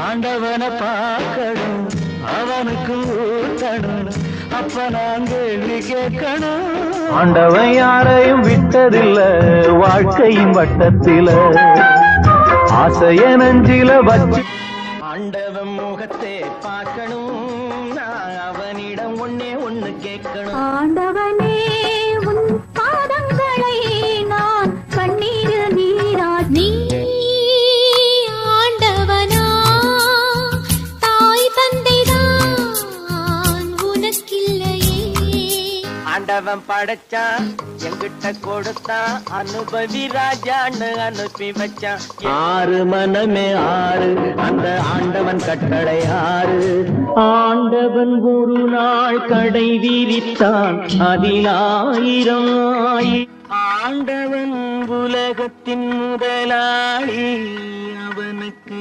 ஆண்டவனை பார்க்கணும், அவனுக்கு ஊத்தணும், அப்ப நான் கேள்வி கேட்கணும். ஆண்டவன் யாரையும் விட்டதில்ல வாழ்க்கையின் வட்டத்தில, ஆசைய நஞ்சில வச்சு ஆண்டவன் முகத்தை பார்க்கணும், நான் அவனிடம் ஒண்ணு கேட்கணும். ஆண்டவனே உன் பாதங்களை நான் கண்ணீர் நீரா நீ ஆண்டவனா தாய் தந்தைதான் உனக்கில்லையே. ஆண்டவன் படைச்சான் எங்கிட்ட கொடுத்தான், அனுபவி ராஜான்னு அனுப்பி வச்சான். ஆறு மனமே ஆறு, அந்த ஆண்டவன் கட்டளை ஆறு. ஆண்டவன் ஒரு நாள் கடை விரித்தான், அதில் 1000 ஆண்டவன் உலகத்தின் முதலாளி, அவனுக்கு